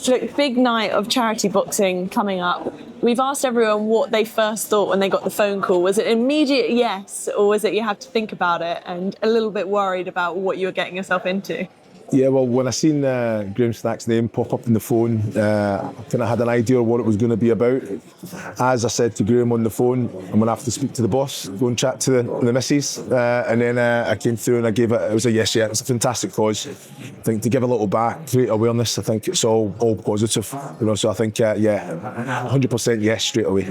So look, big night of charity boxing coming up. We've asked everyone what they first thought when they got the phone call. Was it immediate yes, or was it you had to think about it and a little bit worried about what you were getting yourself into? Yeah, well, when I seen Graham Snack's name pop up in the phone, I kind of had an idea of what it was going to be about. As I said to Graham on the phone, I'm going to have to speak to the boss, go and chat to the missus, and then I came through and I gave it was a yes. Yeah, it's a fantastic cause. I think to give a little back, create awareness. I think it's all positive, So I think 100% yes straight away.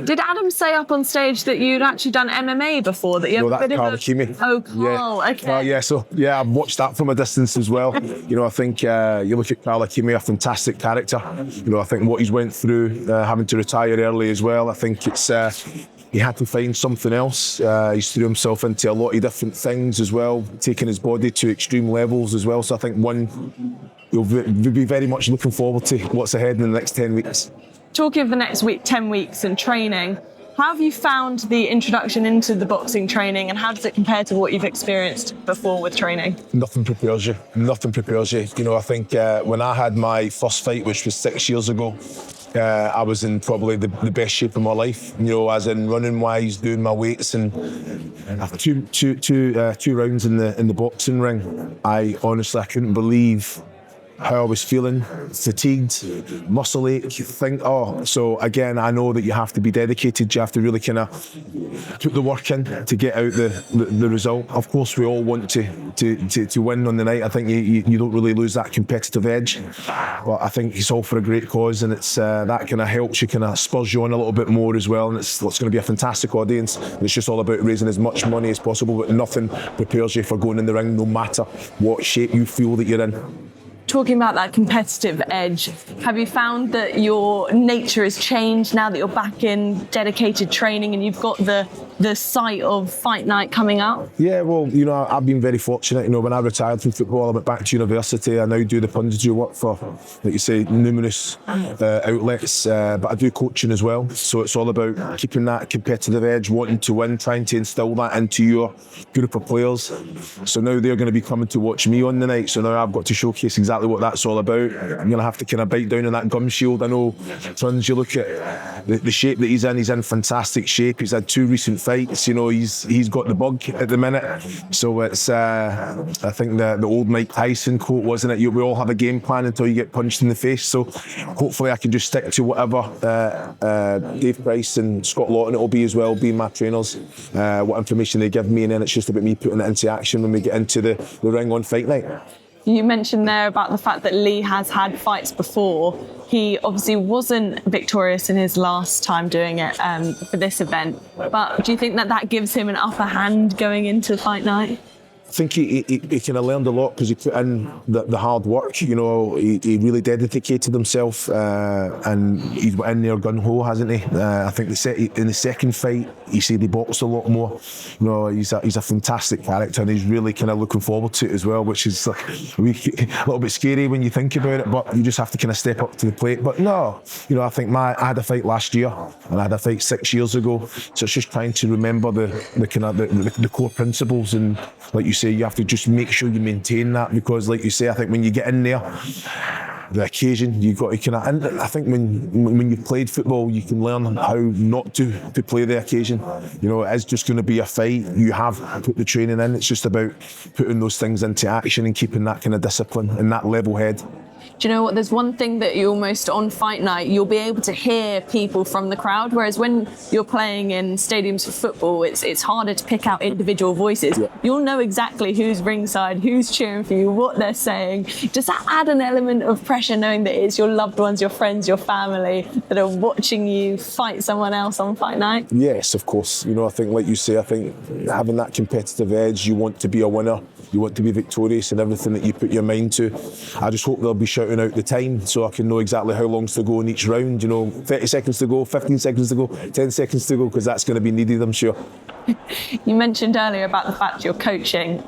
Did Adam say up on stage that you'd actually done MMA before? That you have that's Carl Kimi. Oh, Carl. Yeah. Okay. So I've watched that from a distance as well. I think you look at Carl Kimi, a fantastic character. I think what he's went through, having to retire early as well. I think it's he had to find something else. He's threw himself into a lot of different things as well, taking his body to extreme levels as well. So I think we'll be very much looking forward to what's ahead in the next 10 weeks. Talking of the next 10 weeks and training, how have you found the introduction into the boxing training, and how does it compare to what you've experienced before with training? Nothing prepares you. I think when I had my first fight, which was 6 years ago, I was in probably the best shape of my life, as in running wise, doing my weights, and after two rounds in the boxing ring, I couldn't believe how I was feeling, fatigued, muscle ache, so again, I know that you have to be dedicated, you have to really kind of put the work in to get out the result. Of course, we all want to win on the night. I think you don't really lose that competitive edge, but I think it's all for a great cause, and it's that kind of helps you, kind of spurs you on a little bit more as well, and it's going to be a fantastic audience. It's just all about raising as much money as possible, but nothing prepares you for going in the ring, no matter what shape you feel that you're in. Talking about that competitive edge, have you found that your nature has changed now that you're back in dedicated training and you've got the sight of fight night coming up? Yeah, well, I've been very fortunate. When I retired from football, I went back to university. I now do the punditry work for, like you say, numerous outlets, but I do coaching as well. So it's all about keeping that competitive edge, wanting to win, trying to instill that into your group of players. So now they're going to be coming to watch me on the night. So now I've got to showcase exactly what that's all about. I'm going to have to kind of bite down on that gum shield. I know, Trons, you look at the shape that he's in fantastic shape. He's had 2 recent fights. He's got the bug at the minute. So it's I think the old Mike Tyson quote, wasn't it? We all have a game plan until you get punched in the face. So hopefully I can just stick to whatever Dave Price and Scott Lawton it'll be as well, being my trainers, what information they give me, and then it's just about me putting it into action when we get into the ring on fight night. You mentioned there about the fact that Lee has had fights before. He obviously wasn't victorious in his last time doing it for this event. But do you think that gives him an upper hand going into fight night? I think he kind of learned a lot because he put in the hard work. He really dedicated himself, and he's in there gun-ho, hasn't he? I think in the second fight, he said he boxed a lot more. He's a fantastic character, and he's really kind of looking forward to it as well, which is like a little bit scary when you think about it, but you just have to kind of step up to the plate. But no, I think I had a fight last year, and I had a fight 6 years ago, so it's just trying to remember the core principles, and like you say, you have to just make sure you maintain that, because like you say, I think when you get in there, the occasion, you've got to kind of, and I think when you've played football, you can learn how not to play the occasion. It is just going to be a fight. You have put the training in. It's just about putting those things into action and keeping that kind of discipline and that level head. Do you know what? There's one thing that you almost on fight night, you'll be able to hear people from the crowd, whereas when you're playing in stadiums for football, it's harder to pick out individual voices. Yeah. You'll know exactly who's ringside, who's cheering for you, what they're saying. Does that add an element of pressure, knowing that it's your loved ones, your friends, your family that are watching you fight someone else on fight night? Yes, of course. I think, like you say, I think having that competitive edge, you want to be a winner. You want to be victorious in everything that you put your mind to. I just hope they'll be shouting out the time so I can know exactly how long's to go in each round. 30 seconds to go, 15 seconds to go, 10 seconds to go, because that's going to be needed, I'm sure. You mentioned earlier about the fact you're coaching.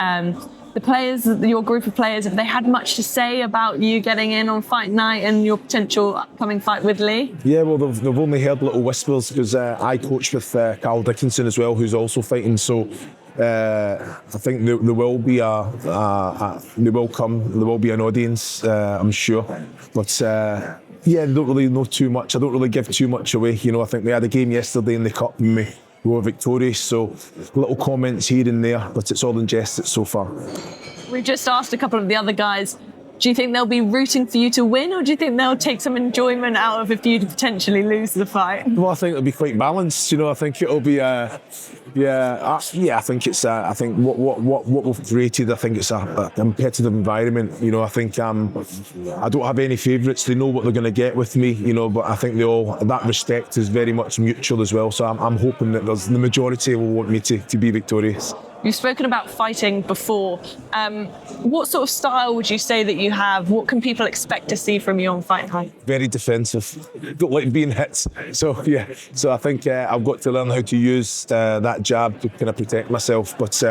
The players, your group of players, have they had much to say about you getting in on fight night and your potential upcoming fight with Lee? Yeah, well, they've only heard little whispers, because I coach with Carl Dickinson as well, who's also fighting. So I think there will be there will be an audience, I'm sure, but yeah, I don't really know too much. I don't really give too much away. You know, I think we had a game yesterday in the cup and we were victorious, so little comments here and there, but it's all in jest so far. We just asked a couple of the other guys, do you think they'll be rooting for you to win, or do you think they'll take some enjoyment out of if you potentially lose the fight? Well, I think it'll be quite balanced. You know, I think it'll be, I think it's, I think what we've created, I think it's a competitive environment. You know, I think I don't have any favourites. They know what they're going to get with me. You know, but I think that respect is very much mutual as well. So I'm hoping that the majority will want me to be victorious. You've spoken about fighting before. What sort of style would you say that you have? What can people expect to see from you on Fight Night? Very defensive. Don't like being hit. So yeah. So I think I've got to learn how to use that jab to kind of protect myself. But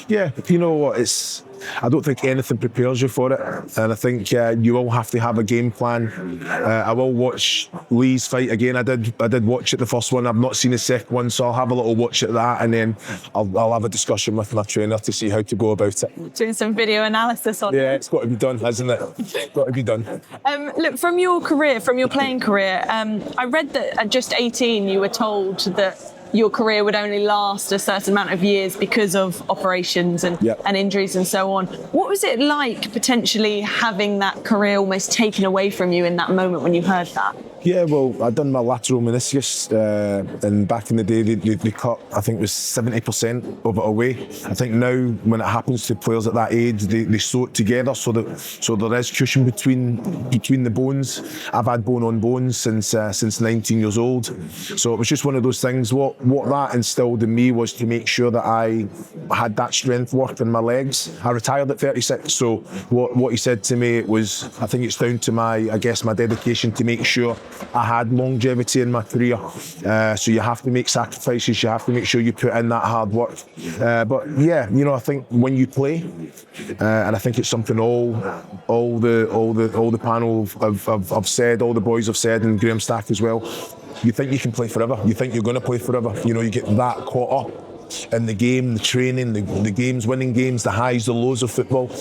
yeah, you know what? I don't think anything prepares you for it, and I think you will have to have a game plan. I will watch Lee's fight again. I did watch it, the first one. I've not seen the second one, so I'll have a little watch at that, and then I'll have a discussion with my trainer to see how to go about it. Doing some video analysis on it. Yeah, it's got to be done, hasn't it? It's got to be done. Look, from your playing career, I read that at just 18 you were told that your career would only last a certain amount of years because of operations and injuries and so on. What was it like potentially having that career almost taken away from you in that moment when you heard that? Yeah, well, I'd done my lateral meniscus, and back in the day, they cut, I think it was 70% of it away. I think now, when it happens to players at that age, they sew it together so there is cushion between the bones. I've had bone on bones since 19 years old, so it was just one of those things. What that instilled in me was to make sure that I had that strength work in my legs. I retired at 36, so what he said to me was, I think it's down to my dedication to make sure I had longevity in my career. So you have to make sacrifices. You have to make sure you put in that hard work. But yeah, you know, I think when you play, and I think it's something all the panel have said, all the boys have said, and Graham Stack as well. You think you can play forever. You think you're going to play forever. You know, you get that caught up in the game, the training, the games, winning games, the highs, the lows of football.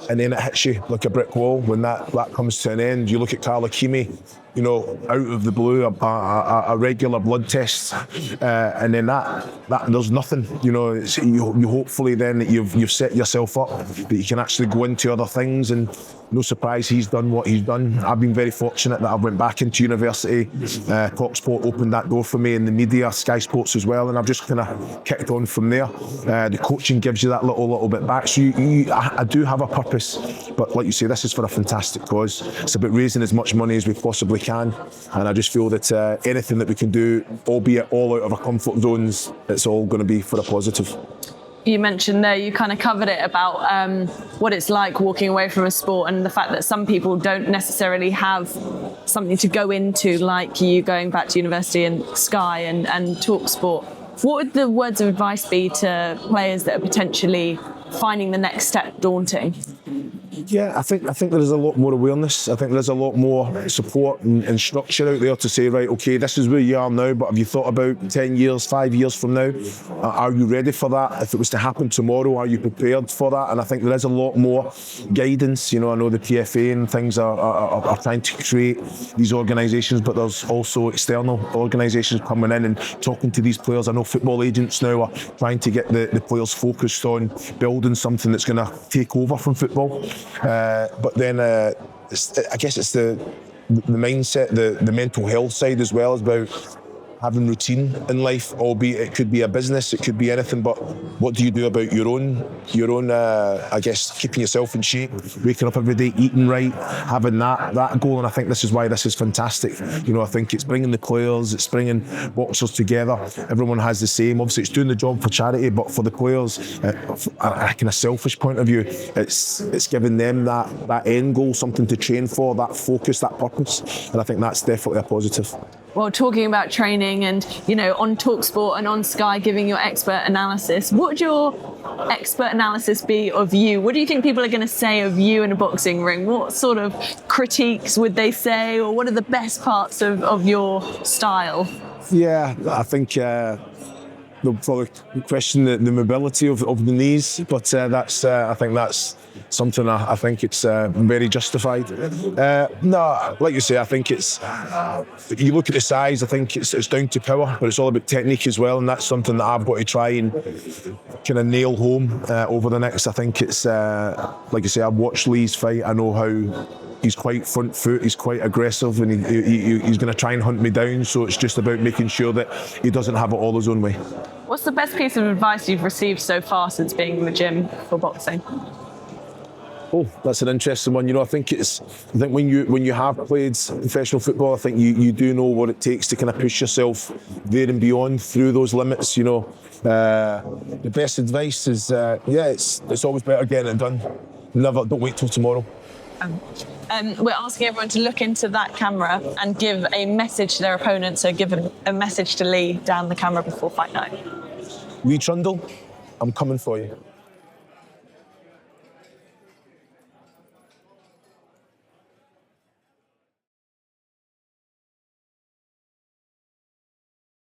And then it hits you like a brick wall when that comes to an end. You look at Carla Kimi, you know, out of the blue, a regular blood test, and then that there's nothing. You know, you hopefully then that you've set yourself up that you can actually go into other things. And no surprise, he's done what he's done. I've been very fortunate that I went back into university. TalkSport opened that door for me in the media, Sky Sports as well, and I've just kind of kicked on from there. The coaching gives you that little bit back. So I do have a purpose, but like you say, this is for a fantastic cause. It's about raising as much money as we possibly can, and I just feel that anything that we can do, albeit all out of our comfort zones, it's all going to be for a positive. You mentioned there, you kind of covered it about what it's like walking away from a sport and the fact that some people don't necessarily have something to go into, like you going back to university and Sky and TalkSport. What would the words of advice be to players that are potentially finding the next step daunting? Yeah, I think there is a lot more awareness. I think there's a lot more support and structure out there to say, right, okay, this is where you are now, but have you thought about 10 years, 5 years from now? Are you ready for that? If it was to happen tomorrow, are you prepared for that? And I think there is a lot more guidance. You know, I know the PFA and things are trying to create these organisations, but there's also external organisations coming in and talking to these players. I know football agents now are trying to get the players focused on building something that's going to take over from football. But then I guess it's the mindset, the mental health side as well, is about having routine in life, albeit it could be a business, it could be anything, but what do you do about your own I guess, keeping yourself in shape, waking up every day, eating right, having that goal. And I think this is why this is fantastic. You know, I think it's bringing the players, it's bringing boxers together. Everyone has the same, obviously it's doing the job for charity, but for the players, like in a selfish point of view, it's giving them that end goal, something to train for, that focus, that purpose. And I think that's definitely a positive. Well, talking about training and, you know, on TalkSport and on Sky giving your expert analysis, what would your expert analysis be of you? What do you think people are going to say of you in a boxing ring? What sort of critiques would they say, or what are the best parts of your style? Yeah, I think they'll probably question the mobility of the knees, but I think that's something I think it's very justified. No, like you say, I think it's, you look at the size, I think it's down to power, but it's all about technique as well, and that's something that I've got to try and kind of nail home over the next. I think it's, like you say, I've watched Lee's fight, I know how he's quite front foot, he's quite aggressive, and he's going to try and hunt me down, so it's just about making sure that he doesn't have it all his own way. What's the best piece of advice you've received so far since being in the gym for boxing? Oh, that's an interesting one. I think when you have played professional football, I think you do know what it takes to kind of push yourself there and beyond through those limits. The best advice is, it's always better getting it done. Don't wait till tomorrow. We're asking everyone to look into that camera and give a message to their opponent. So give a message to Lee down the camera before fight night. Lee Trundle, I'm coming for you.